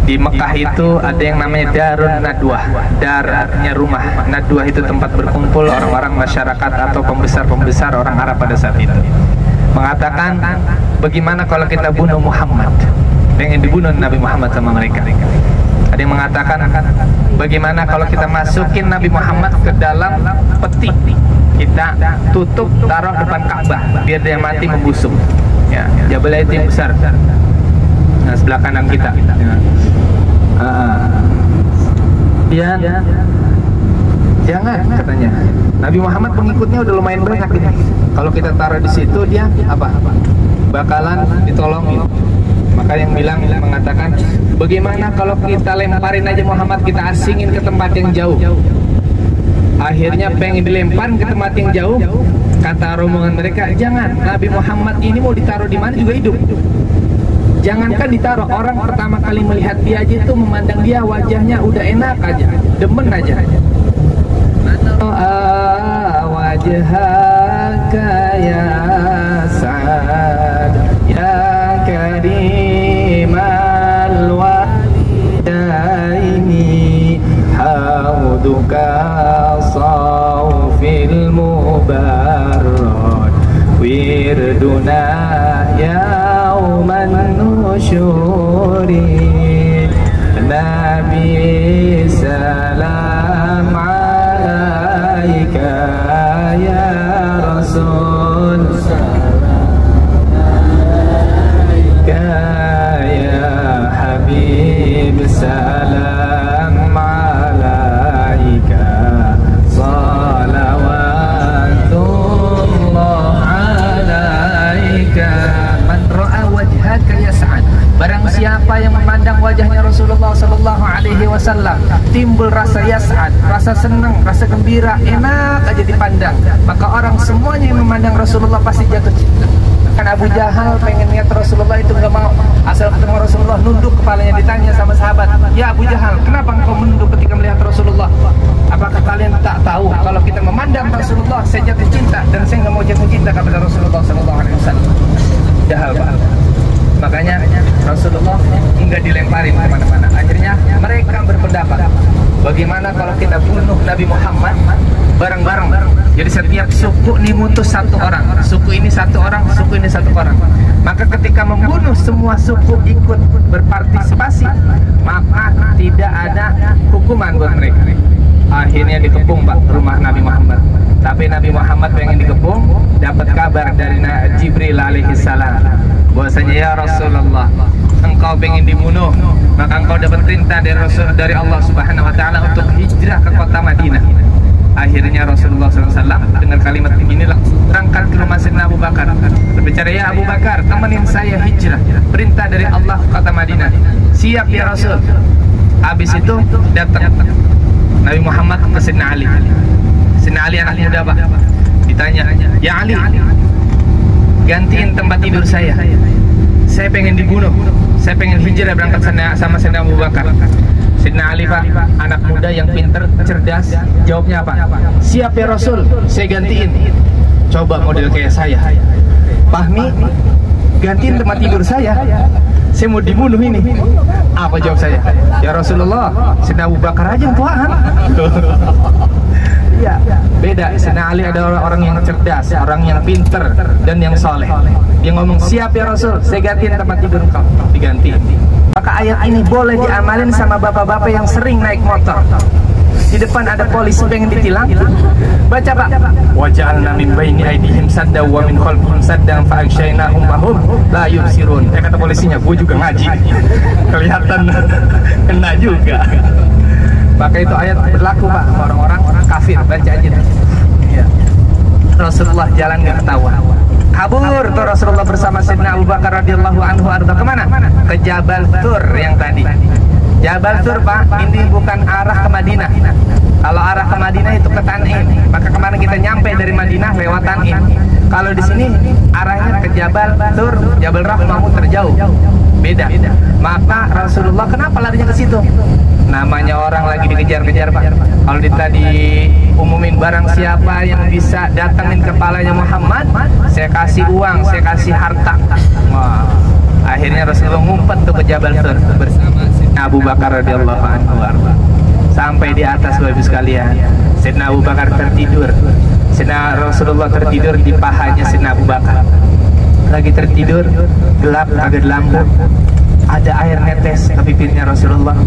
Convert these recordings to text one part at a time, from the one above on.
Di Mekah itu ada yang namanya Darun Nadwah. Dar artinya rumah, Nadwah itu tempat berkumpul orang-orang masyarakat atau pembesar-pembesar orang Arab pada saat itu. Mengatakan, bagaimana kalau kita bunuh Muhammad? Pengen dibunuh Nabi Muhammad sama mereka. Ada yang mengatakan, bagaimana kalau kita masukin Nabi Muhammad ke dalam peti, kita tutup, taruh depan Ka'bah biar dia mati membusuk. Ya, Jabal itu yang besar. Nah, sebelah kanan kita. Ya. Jangan, katanya. Nabi Muhammad pengikutnya udah lumayan banyak gitu. Kalau kita taruh di situ, dia apa? Bakalan ditolongin. Maka yang mengatakan, bagaimana kalau kita lemparin aja Muhammad, kita asingin ke tempat yang jauh. Akhirnya pengen dilempar ke tempat yang jauh. Kata rombongan mereka, jangan. Nabi Muhammad ini mau ditaruh di mana juga hidup. Jangankan ditaruh, orang pertama kali melihat dia aja itu memandang dia, wajahnya udah enak aja, demen aja. Wajhaka ya Sa'ad ya Karimal walidaini hauduka sawfil mubarrad wirduna yauman nusyuri Nabi salam alaika ya Rasul salam alaika ya Habib salam alaika salawatullah alaika man ra'a wajhaka ya Sa'ad. Barang siapa yang memandang wajahnya Rasulullah sallallahu alaihi wasallam, timbul rasa yas'ad, rasa senang, rasa gembira, enak aja dipandang, maka orang semuanya yang memandang Rasulullah pasti jatuh cinta. Kan Abu Jahal pengen lihat Rasulullah itu nggak mau, asal ketemu Rasulullah nunduk kepalanya. Ditanya sama sahabat, ya Abu Jahal, kenapa engkau menunduk ketika melihat Rasulullah? Apakah kalian tak tahu kalau kita memandang Rasulullah saya jatuh cinta, dan saya nggak mau jatuh cinta kepada Rasulullah sallallahu alaihi wasallam. Jahal Pak. Makanya Rasulullah hingga dilemparin kemana-mana. Akhirnya mereka berpendapat, bagaimana kalau kita bunuh Nabi Muhammad bareng-bareng. Jadi setiap suku ini mutus satu orang, suku ini satu orang, suku ini satu orang. Maka ketika membunuh semua suku ikut berpartisipasi, maka tidak ada hukuman buat mereka. Akhirnya dikepung Pak rumah Nabi Muhammad. Tapi Nabi Muhammad pengen dikepung, dapat kabar dari Jibril alaihi salam bahwasanya ya Rasulullah, engkau pengen dibunuh, maka engkau dapat perintah dari Allah Subhanahu wa taala untuk hijrah ke kota Madinah. Akhirnya Rasulullah SAW dengan kalimat beginilah berangkat ke rumah Sayyidina Abu Bakar, berbicara, ya Abu Bakar, temenin saya hijrah, perintah dari Allah ke kota Madinah. Siap ya Rasul. Habis itu datang Nabi Muhammad ke Sayyidina Ali. Sayyidina Ali anak muda Pak. Ditanya, ya Ali, gantiin tempat tidur saya pengen dibunuh, saya pengen hijrah berangkat sama Sayyidina Abu Bakar. Sayyidina Ali Pak, anak muda yang pinter, cerdas, jawabnya apa? Siap ya Rasul, saya gantiin. Coba model kayak saya, Fahmi, gantiin tempat tidur saya mau dibunuh ini. Apa jawab saya? Ya Rasulullah, Sayyidina Abu Bakar aja yang tuaan. Iya, beda. Sayyidina Ali adalah orang yang cerdas, orang yang pinter dan yang soleh. Dia ngomong, siap ya Rasul, saya gantiin tempat tidur engkau. Diganti. Maka ayat ini boleh diamalin sama bapak-bapak yang sering naik motor. Di depan ada polisi pengen ditilang, baca Pak, waja'alna min baini aydihim sadda wa min khalfihim saddan fa aghshaynahum fahum la yubsirun. Kata polisinya, gue juga ngaji, kelihatan kena juga. Maka itu ayat berlaku Pak sama orang-orang kafir, baca aja. Ya. Rasulullah jalan gak ketahuan, kabur tuh Rasulullah bersama Sayyidina Abu Bakar radhiyallahu anhu. Kemana? Ke Jabal Tur yang tadi. Jabal Tur Pak, ini bukan arah ke Madinah. Kalau arah ke Madinah itu ke Tan'im. Maka kemarin kita nyampe dari Madinah lewat Tan'im. Kalau di sini arahnya ke Jabal Tur, Jabal Rahmah, terjauh. Beda. Maka Rasulullah kenapa larinya ke situ? Namanya orang lagi dikejar-kejar Pak. Kalau tadi umumin barang siapa yang bisa datangin kepalanya Muhammad, saya kasih uang, saya kasih harta. Wah. Akhirnya Rasulullah ngumpet tuh ke Jabal Tur bersama Sayyidina Abu Bakar radhiyallahu anhu. Sampai di atas Bapak Ibu sekalian, Sayyidina Abu Bakar tertidur. Sayyidina Rasulullah tertidur di pahanya Sayyidina Abu Bakar. Lagi tertidur, gelap, kagak lampu. Ada air netes ke bibirnya Rasulullah.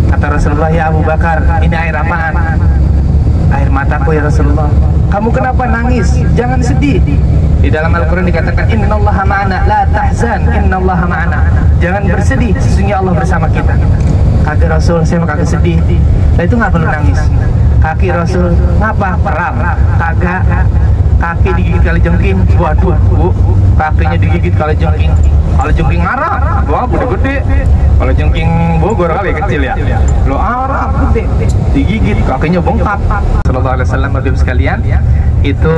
Kata Rasulullah, "Ya Abu Bakar, ini air apaan?" "Air mataku ya Rasulullah." "Kamu kenapa nangis? Jangan sedih." Di dalam Al-Quran dikatakan, "Innallaha ma'ana, la tahzan, innallaha ma'ana." Jangan bersedih, sesungguhnya Allah bersama kita. Kaki Rasul, "Saya mah kagak sedih." Nah, itu nggak perlu nangis. Kaki Rasul, "Ngapa? Perang." "Kagak." Kaki digigit kali jengking, waduh bu, kakinya digigit kali jengking. Kalau jengking arah, wah gede-gede. Kalau jengking Bogor kali kecil ya. Lo arah gede, digigit kakinya bengkak. Sallallahu alaihi wasallam, Bapak sekalian, itu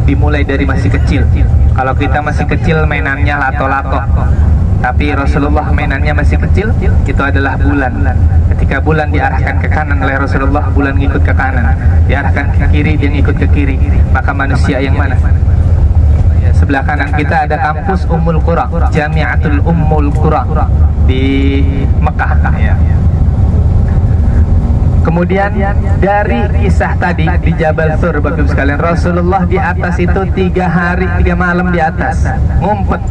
dimulai dari masih kecil. Kalau kita masih kecil mainannya lato-lato, tapi Rasulullah mainannya masih kecil, itu adalah bulan. Ketika bulan diarahkan ke kanan oleh Rasulullah, bulan ngikut ke kanan. Diarahkan ke kiri, dia ngikut ke kiri. Maka manusia yang mana? Ya, sebelah kanan kita ada kampus Ummul Qura, Jami'atul Ummul Qura di Mekah ya. Kemudian dari kisah tadi di Jabal Tsur, Bapak Ibu sekalian, Rasulullah di atas itu 3 hari 3 malam di atas, ngumpet.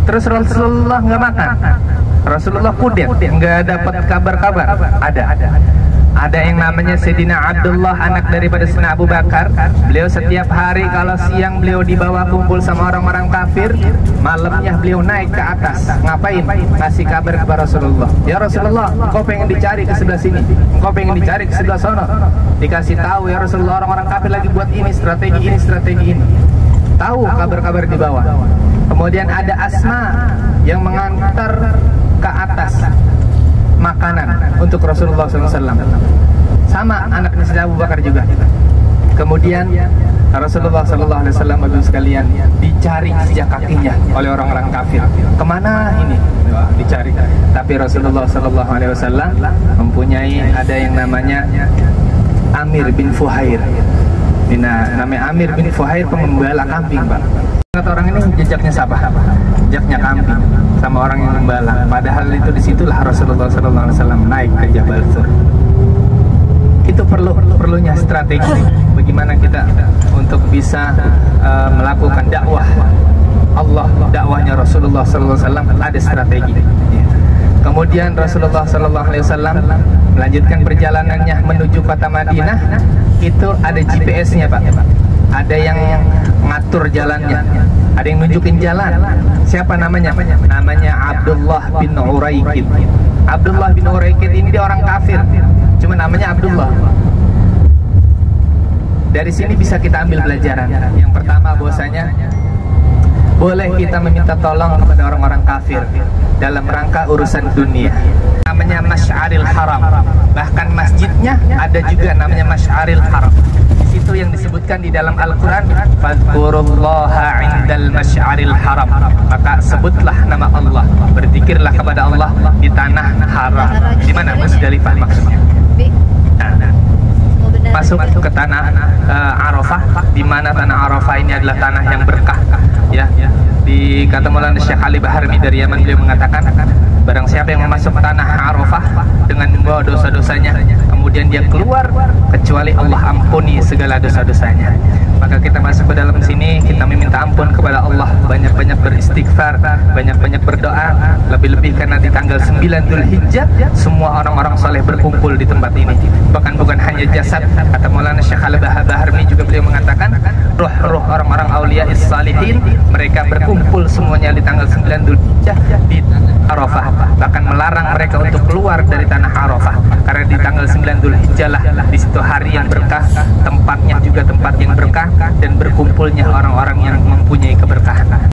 Terus Rasulullah nggak makan, Rasulullah kudet, nggak dapat kabar-kabar. Ada yang namanya Sayyidina Abdullah, anak daripada Sayyidina Abu Bakar. Beliau setiap hari kalau siang beliau dibawa kumpul sama orang-orang kafir, malamnya beliau naik ke atas. Ngapain? Ngasih kabar kepada Rasulullah. "Ya Rasulullah, engkau pengen dicari ke sebelah sini, engkau pengen dicari ke sebelah sana." Dikasih tahu, "Ya Rasulullah, orang-orang kafir lagi buat ini, strategi ini, strategi ini." Tahu kabar-kabar di bawah. Kemudian ada Asma yang mengantar ke atas makanan untuk Rasulullah SAW. Sama anaknya Sayyidina Abu Bakar juga. Kemudian Rasulullah SAW, Bapak sekalian, dicari sejak kakinya oleh orang-orang kafir. Kemana ini? Dicari. Tapi Rasulullah SAW mempunyai ada yang namanya Amir bin Fuhair. Nah, namanya Amir bin Fuhair, pengembala kambing, Pak. Kata orang ini jejaknya siapa? Jejaknya kambing sama orang yang gembala. Padahal itu disitulah Rasulullah SAW naik ke Jabal Tsur. Itu perlunya strategi. Bagaimana kita untuk bisa melakukan dakwah Allah, dakwahnya Rasulullah SAW ada strategi. Kemudian Rasulullah SAW melanjutkan perjalanannya menuju kota Madinah. Itu ada GPS-nya, Pak. Ada yang ngatur jalannya, ada yang nunjukin jalan. Siapa namanya? Namanya Abdullah bin Uraikid. Abdullah bin Uraikid ini dia orang kafir, cuma namanya Abdullah. Dari sini bisa kita ambil pelajaran. Yang pertama, bahwasanya boleh kita meminta tolong kepada orang-orang kafir dalam rangka urusan dunia. Namanya Masy'aril Haram. Bahkan masjidnya ada juga namanya Masy'aril Haram. Di situ yang disebutkan di dalam Al-Qur'an, "Fadhkurullaha 'indal Masy'aril Haram." Maka sebutlah nama Allah, berzikirlah kepada Allah di tanah haram. Di mana? Musdalifah maksudnya. Masuk ke tanah Arafah, di mana tanah Arafah ini adalah tanah yang berkah. Ya, di kata Maulana Syekh Ali Baharmi dari Yaman, beliau mengatakan, barang siapa yang masuk tanah Arafah dengan membawa dosa-dosanya, kemudian dia keluar, kecuali Allah ampuni segala dosa-dosanya. Maka kita masuk ke dalam sini, kita meminta ampun kepada Allah, banyak-banyak beristighfar, banyak-banyak berdoa. Lebih-lebih karena di tanggal 9 Dzulhijjah semua orang-orang soleh berkumpul di tempat ini. Bahkan bukan hanya jasad, kata Maulana Syekh Ali Baharmi juga beliau mengatakan, roh-roh orang-orang aulia salihin mereka berkumpul semuanya di tanggal 9 Dzulhijjah di Arafah. Bahkan melarang mereka untuk keluar dari tanah Arafah, karena di tanggal 9 Dzulhijjah lah di situ hari yang berkah, tempatnya juga tempat yang berkah, dan berkumpulnya orang-orang yang mempunyai keberkahan.